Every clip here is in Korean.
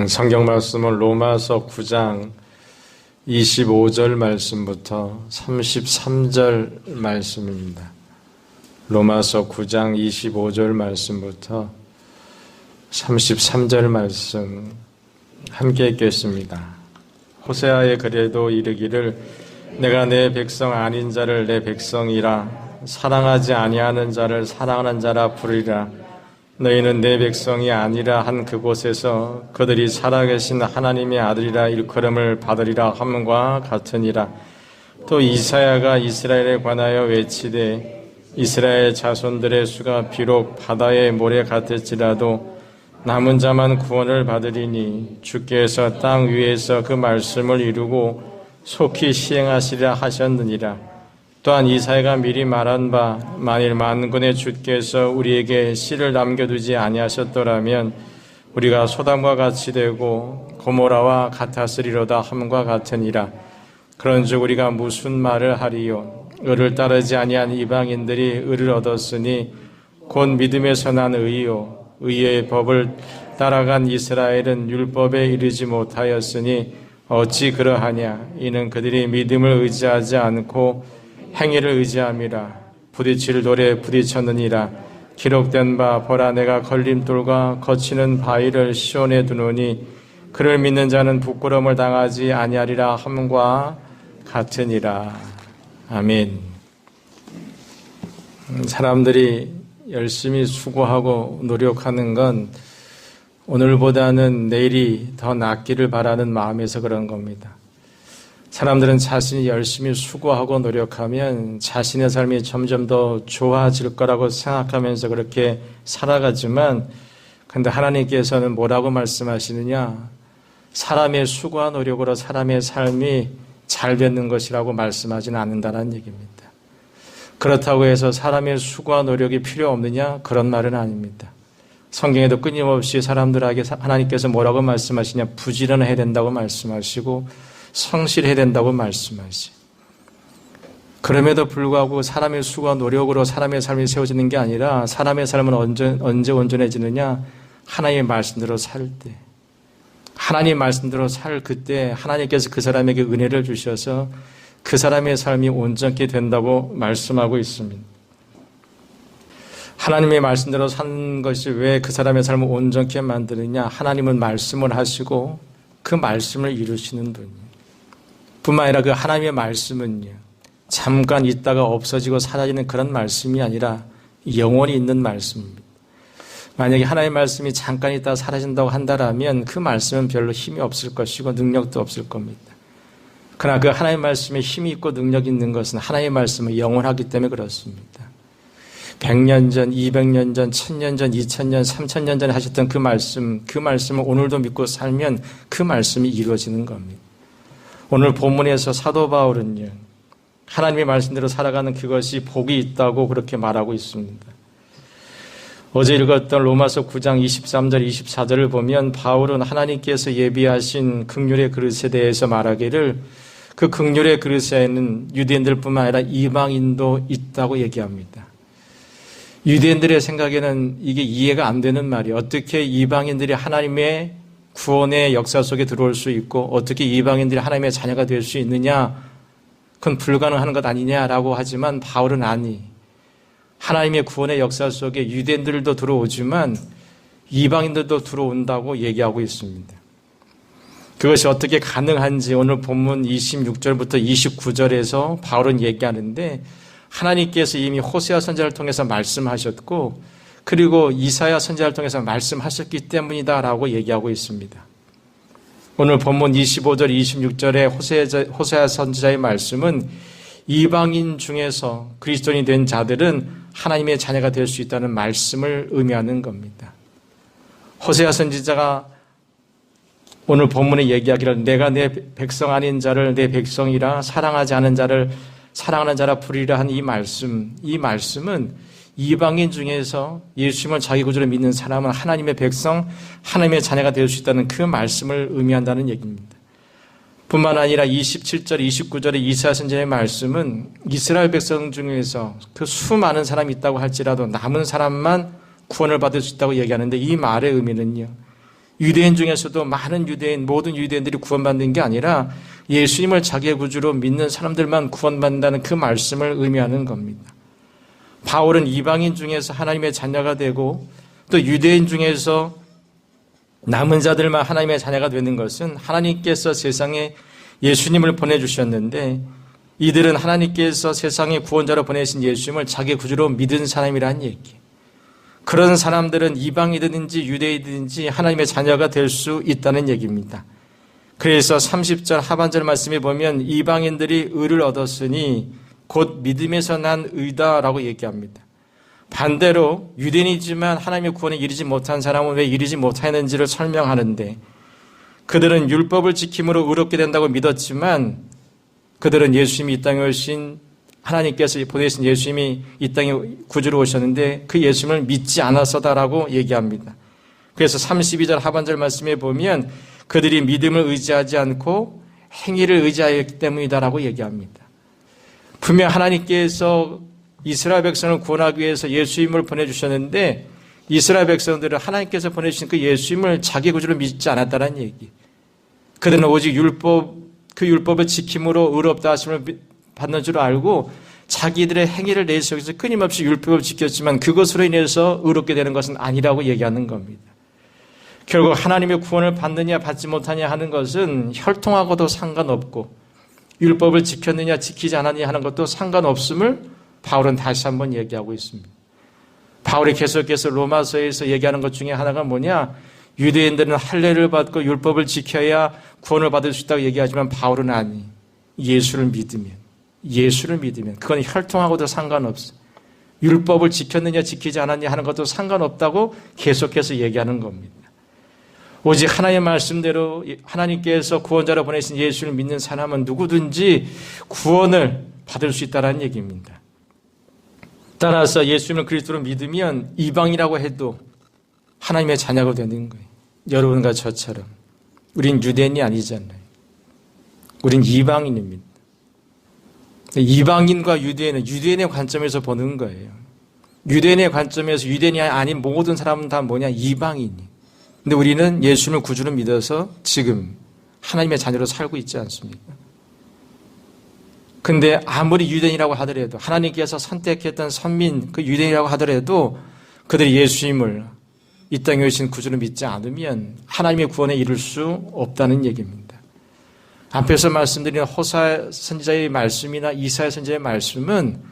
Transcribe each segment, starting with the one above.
성경 말씀은 로마서 9장 25절 말씀부터 33절 말씀입니다. 로마서 9장 25절 말씀부터 33절 말씀 함께 읽겠습니다. 호세아의 글에도 이르기를 내가 내 백성 아닌 자를 내 백성이라 사랑하지 아니하는 자를 사랑하는 자라 부르리라. 너희는 내 백성이 아니라 한 그곳에서 그들이 살아계신 하나님의 아들이라 일컬음을 받으리라 함과 같으니라. 또 이사야가 이스라엘에 관하여 외치되 이스라엘 자손들의 수가 비록 바다의 모래 같을지라도 남은 자만 구원을 받으리니 주께서 땅 위에서 그 말씀을 이루고 속히 시행하시리라 하셨느니라. 또한 이사야가 미리 말한 바 만일 만군의 주께서 우리에게 씨를 남겨두지 아니하셨더라면 우리가 소담과 같이 되고 고모라와 같았으리로다 함과 같으니라. 그런즉 우리가 무슨 말을 하리요? 의를 따르지 아니한 이방인들이 의를 얻었으니 곧 믿음에서 난 의요 의의 법을 따라간 이스라엘은 율법에 이르지 못하였으니 어찌 그러하냐? 이는 그들이 믿음을 의지하지 않고 행위를 의지함이라. 부딪힐 돌에 부딪혔느니라. 기록된 바 보라 내가 걸림돌과 거치는 바위를 시온에 두노니 그를 믿는 자는 부끄러움을 당하지 아니하리라 함과 같으니라. 아멘. 사람들이 열심히 수고하고 노력하는 건 오늘보다는 내일이 더 낫기를 바라는 마음에서 그런 겁니다. 사람들은 자신이 열심히 수고하고 노력하면 자신의 삶이 점점 더 좋아질 거라고 생각하면서 그렇게 살아가지만 근데 하나님께서는 뭐라고 말씀하시느냐? 사람의 수고와 노력으로 사람의 삶이 잘 되는 것이라고 말씀하지는 않는다는 얘기입니다. 그렇다고 해서 사람의 수고와 노력이 필요 없느냐? 그런 말은 아닙니다. 성경에도 끊임없이 사람들에게 하나님께서 뭐라고 말씀하시냐? 부지런해야 된다고 말씀하시고 성실해야 된다고 말씀하시. 그럼에도 불구하고 사람의 수고와 노력으로 사람의 삶이 세워지는 게 아니라 사람의 삶은 언제 온전해지느냐? 하나님의 말씀대로 살 때. 하나님의 말씀대로 살 그때 하나님께서 그 사람에게 은혜를 주셔서 그 사람의 삶이 온전케 된다고 말씀하고 있습니다. 하나님의 말씀대로 산 것이 왜 그 사람의 삶을 온전케 만드느냐? 하나님은 말씀을 하시고 그 말씀을 이루시는 분이에요. 뿐만 아니라 그 하나님의 말씀은요, 잠깐 있다가 없어지고 사라지는 그런 말씀이 아니라 영원히 있는 말씀입니다. 만약에 하나님의 말씀이 잠깐 있다가 사라진다고 한다면 그 말씀은 별로 힘이 없을 것이고 능력도 없을 겁니다. 그러나 그 하나님의 말씀에 힘이 있고 능력이 있는 것은 하나님의 말씀은 영원하기 때문에 그렇습니다. 100년 전, 200년 전, 1000년 전, 2000년, 3000년 전에 하셨던 그 말씀을 오늘도 믿고 살면 그 말씀이 이루어지는 겁니다. 오늘 본문에서 사도 바울은요, 하나님의 말씀대로 살아가는 그것이 복이 있다고 그렇게 말하고 있습니다. 어제 읽었던 로마서 9장 23절, 24절을 보면 바울은 하나님께서 예비하신 긍휼의 그릇에 대해서 말하기를 그 긍휼의 그릇에는 유대인들뿐만 아니라 이방인도 있다고 얘기합니다. 유대인들의 생각에는 이게 이해가 안 되는 말이에요. 어떻게 이방인들이 하나님의 구원의 역사 속에 들어올 수 있고 어떻게 이방인들이 하나님의 자녀가 될 수 있느냐? 그건 불가능한 것 아니냐라고 하지만 바울은 아니. 하나님의 구원의 역사 속에 유대인들도 들어오지만 이방인들도 들어온다고 얘기하고 있습니다. 그것이 어떻게 가능한지 오늘 본문 26절부터 29절에서 바울은 얘기하는데 하나님께서 이미 호세아 선지자를 통해서 말씀하셨고 그리고 이사야 선지자를 통해서 말씀하셨기 때문이다라고 얘기하고 있습니다. 오늘 본문 25절, 26절의 호세아 선지자의 말씀은 이방인 중에서 그리스도인이 된 자들은 하나님의 자녀가 될 수 있다는 말씀을 의미하는 겁니다. 호세아 선지자가 오늘 본문에 얘기하기를 내가 내 백성 아닌 자를 내 백성이라 사랑하지 않은 자를 사랑하는 자라 부르리라 한 이 말씀은 이방인 중에서 예수님을 자기 구주로 믿는 사람은 하나님의 백성, 하나님의 자녀가 될 수 있다는 그 말씀을 의미한다는 얘기입니다. 뿐만 아니라 27절, 29절의 이사야 선지자의 말씀은 이스라엘 백성 중에서 그 수많은 사람이 있다고 할지라도 남은 사람만 구원을 받을 수 있다고 얘기하는데 이 말의 의미는요, 유대인 중에서도 많은 유대인, 모든 유대인들이 구원받는 게 아니라 예수님을 자기의 구주로 믿는 사람들만 구원받는다는 그 말씀을 의미하는 겁니다. 바울은 이방인 중에서 하나님의 자녀가 되고 또 유대인 중에서 남은 자들만 하나님의 자녀가 되는 것은 하나님께서 세상에 예수님을 보내주셨는데 이들은 하나님께서 세상에 구원자로 보내신 예수님을 자기 구주로 믿은 사람이라는 얘기. 그런 사람들은 이방이든지 유대이든지 하나님의 자녀가 될 수 있다는 얘기입니다. 그래서 30절 하반절 말씀에 보면 이방인들이 의를 얻었으니 곧 믿음에서 난 의다라고 얘기합니다. 반대로 유대인이지만 하나님의 구원에 이르지 못한 사람은 왜 이르지 못하는지를 설명하는데 그들은 율법을 지킴으로 의롭게 된다고 믿었지만 그들은 예수님이 이 땅에 오신 하나님께서 보내신 예수님이 이 땅에 구주로 오셨는데 그 예수님을 믿지 않아서다라고 얘기합니다. 그래서 32절 하반절 말씀에 보면 그들이 믿음을 의지하지 않고 행위를 의지하였기 때문이다라고 얘기합니다. 분명 하나님께서 이스라엘 백성을 구원하기 위해서 예수님을 보내주셨는데 이스라엘 백성들은 하나님께서 보내주신 그 예수님을 자기 구주로 믿지 않았다는 얘기. 그들은 오직 그 율법을 지킴으로 의롭다 하심을 받는 줄 알고 자기들의 행위를 내세워서 끊임없이 율법을 지켰지만 그것으로 인해서 의롭게 되는 것은 아니라고 얘기하는 겁니다. 결국 하나님의 구원을 받느냐 받지 못하냐 하는 것은 혈통하고도 상관없고 율법을 지켰느냐 지키지 않았느냐 하는 것도 상관없음을 바울은 다시 한번 얘기하고 있습니다. 바울이 계속해서 로마서에서 얘기하는 것 중에 하나가 뭐냐? 유대인들은 할례를 받고 율법을 지켜야 구원을 받을 수 있다고 얘기하지만 바울은 아니. 예수를 믿으면 그건 혈통하고도 상관없어. 율법을 지켰느냐 지키지 않았느냐 하는 것도 상관없다고 계속해서 얘기하는 겁니다. 오직 하나님의 말씀대로 하나님께서 구원자로 보내신 예수를 믿는 사람은 누구든지 구원을 받을 수 있다는 얘기입니다. 따라서 예수님을 그리스도로 믿으면 이방이라고 해도 하나님의 자녀가 되는 거예요. 여러분과 저처럼. 우린 유대인이 아니잖아요. 우린 이방인입니다. 이방인과 유대인은 유대인의 관점에서 보는 거예요. 유대인의 관점에서 유대인이 아닌 모든 사람은 다 뭐냐? 이방인이. 근데 우리는 예수님을 구주로 믿어서 지금 하나님의 자녀로 살고 있지 않습니까? 근데 아무리 유대인이라고 하더라도 하나님께서 선택했던 선민 그 유대인이라고 하더라도 그들이 예수님을 이 땅에 오신 구주로 믿지 않으면 하나님의 구원에 이를 수 없다는 얘기입니다. 앞에서 말씀드린 호사 선지자의 말씀이나 이사야 선지자의 말씀은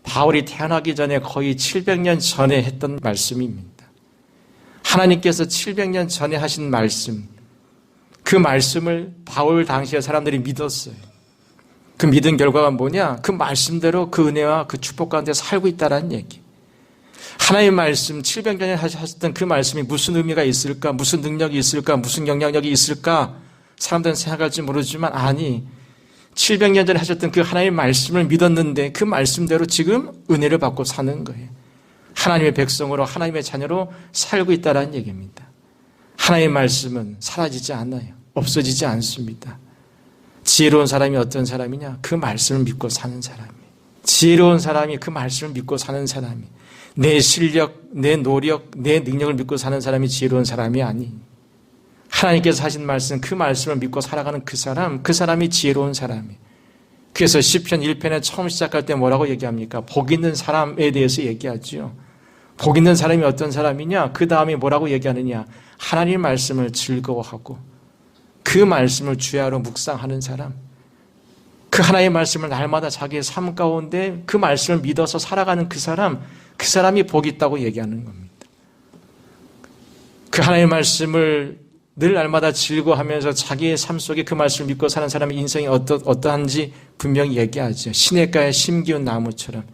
바울이 태어나기 전에 거의 700년 전에 했던 말씀입니다. 하나님께서 700년 전에 하신 말씀, 그 말씀을 바울 당시의 사람들이 믿었어요. 그 믿은 결과가 뭐냐? 그 말씀대로 그 은혜와 그 축복 가운데 살고 있다는 얘기. 하나님의 말씀, 700년 전에 하셨던 그 말씀이 무슨 의미가 있을까? 무슨 능력이 있을까? 무슨 영향력이 있을까? 사람들은 생각할지 모르지만 아니, 700년 전에 하셨던 그 하나님의 말씀을 믿었는데 그 말씀대로 지금 은혜를 받고 사는 거예요. 하나님의 백성으로 하나님의 자녀로 살고 있다는 얘기입니다. 하나님의 말씀은 사라지지 않아요. 없어지지 않습니다. 지혜로운 사람이 어떤 사람이냐? 그 말씀을 믿고 사는 사람이에요. 지혜로운 사람이 그 말씀을 믿고 사는 사람이 내 실력, 내 노력, 내 능력을 믿고 사는 사람이 지혜로운 사람이 아니. 하나님께서 하신 말씀, 그 말씀을 믿고 살아가는 그 사람이 지혜로운 사람이에요. 그래서 시편 1편에 처음 시작할 때 뭐라고 얘기합니까? 복 있는 사람에 대해서 얘기하죠. 복 있는 사람이 어떤 사람이냐? 그 다음에 뭐라고 얘기하느냐? 하나님의 말씀을 즐거워하고 그 말씀을 주야로 묵상하는 사람, 그 하나님의 말씀을 날마다 자기의 삶 가운데 그 말씀을 믿어서 살아가는 그 사람이 복이 있다고 얘기하는 겁니다. 그 하나님의 말씀을 늘 날마다 즐거워하면서 자기의 삶 속에 그 말씀을 믿고 사는 사람의 인생이 어떠한지 분명히 얘기하죠. 시냇가에 심기운 나무처럼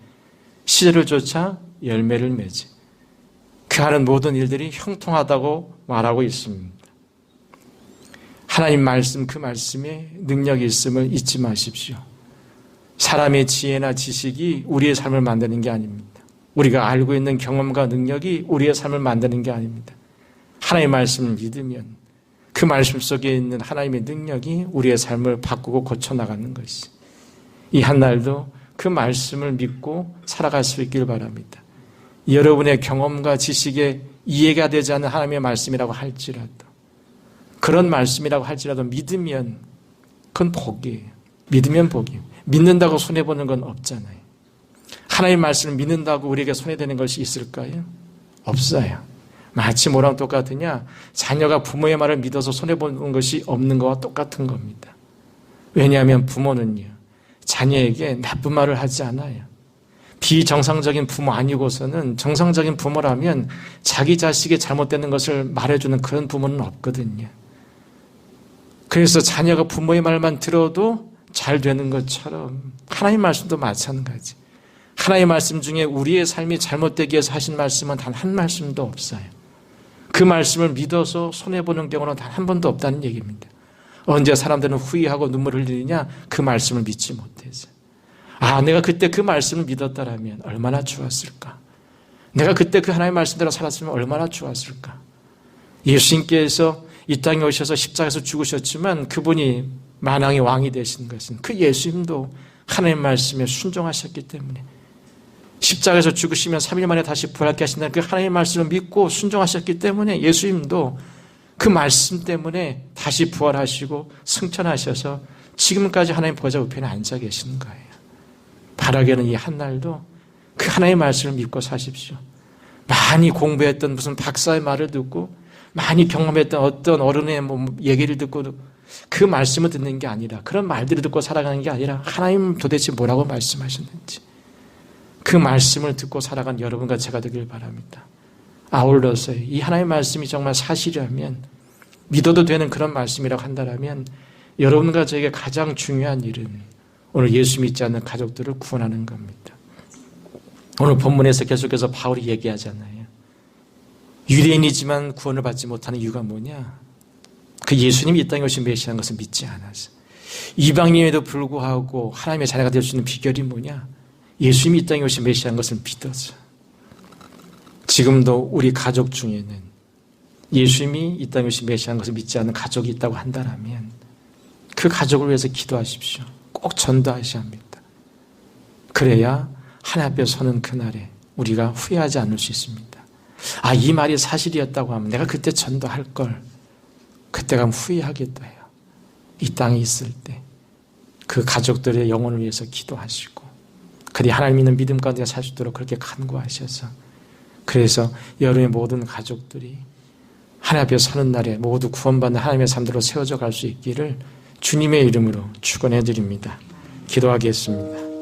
시절을 쫓아 열매를 맺지. 그 하는 모든 일들이 형통하다고 말하고 있습니다. 하나님 말씀, 그 말씀에 능력이 있음을 잊지 마십시오. 사람의 지혜나 지식이 우리의 삶을 만드는 게 아닙니다. 우리가 알고 있는 경험과 능력이 우리의 삶을 만드는 게 아닙니다. 하나님의 말씀을 믿으면 그 말씀 속에 있는 하나님의 능력이 우리의 삶을 바꾸고 고쳐나가는 것이. 이 한날도 그 말씀을 믿고 살아갈 수 있길 바랍니다. 여러분의 경험과 지식에 이해가 되지 않는 하나님의 말씀이라고 할지라도 그런 말씀이라고 할지라도 믿으면 그건 복이에요. 믿으면 복이에요. 믿는다고 손해보는 건 없잖아요. 하나님의 말씀을 믿는다고 우리에게 손해되는 것이 있을까요? 없어요. 마치 뭐랑 똑같으냐? 자녀가 부모의 말을 믿어서 손해보는 것이 없는 것과 똑같은 겁니다. 왜냐하면 부모는요, 자녀에게 나쁜 말을 하지 않아요. 비정상적인 부모 아니고서는 정상적인 부모라면 자기 자식이 잘못되는 것을 말해주는 그런 부모는 없거든요. 그래서 자녀가 부모의 말만 들어도 잘 되는 것처럼 하나님의 말씀도 마찬가지. 하나님의 말씀 중에 우리의 삶이 잘못되기 위해서 하신 말씀은 단 한 말씀도 없어요. 그 말씀을 믿어서 손해보는 경우는 단 한 번도 없다는 얘기입니다. 언제 사람들은 후회하고 눈물을 흘리느냐? 그 말씀을 믿지 못해서. 내가 그때 그 말씀을 믿었다라면 얼마나 좋았을까? 내가 그때 그 하나님의 말씀대로 살았으면 얼마나 좋았을까? 예수님께서 이 땅에 오셔서 십자가에서 죽으셨지만 그분이 만왕의 왕이 되신 것은 그 예수님도 하나님의 말씀에 순종하셨기 때문에, 십자가에서 죽으시면 3일 만에 다시 부활케 하신다는 그 하나님의 말씀을 믿고 순종하셨기 때문에 예수님도 그 말씀 때문에 다시 부활하시고 승천하셔서 지금까지 하나님 보좌 우편에 앉아 계시는 거예요. 바라기는 이 한날도 그 하나님의 말씀을 믿고 사십시오. 많이 공부했던 무슨 박사의 말을 듣고 많이 경험했던 어떤 어른의 얘기를 듣고 그 말씀을 듣는 게 아니라, 그런 말들을 듣고 살아가는 게 아니라 하나님 도대체 뭐라고 말씀하셨는지 그 말씀을 듣고 살아간 여러분과 제가 되길 바랍니다. 아울러서 이 하나님의 말씀이 정말 사실이라면, 믿어도 되는 그런 말씀이라고 한다면 여러분과 저에게 가장 중요한 일은 오늘 예수 믿지 않는 가족들을 구원하는 겁니다. 오늘 본문에서 계속해서 바울이 얘기하잖아요. 유대인이지만 구원을 받지 못하는 이유가 뭐냐? 그 예수님이 이 땅에 오신 메시아인 것을 믿지 않아서. 이방인에도 불구하고 하나님의 자녀가 될 수 있는 비결이 뭐냐? 예수님이 이 땅에 오신 메시아인 것을 믿어서. 지금도 우리 가족 중에는 예수님이 이 땅에 오신 메시아인 것을 믿지 않는 가족이 있다고 한다면 그 가족을 위해서 기도하십시오. 꼭 전도하셔야 합니다. 그래야 하나님 앞에 서는 그날에 우리가 후회하지 않을 수 있습니다. 이 말이 사실이었다고 하면 내가 그때 전도할 걸, 그때 가면 후회하겠다 해요. 이 땅에 있을 때 그 가족들의 영혼을 위해서 기도하시고, 그들이 하나님 믿는 믿음 가운데 살 수 있도록 그렇게 간구하셔서, 그래서 여러분의 모든 가족들이 하나님 앞에 서는 날에 모두 구원받는 하나님의 삶들로 세워져 갈 수 있기를 주님의 이름으로 축원해 드립니다. 기도하겠습니다.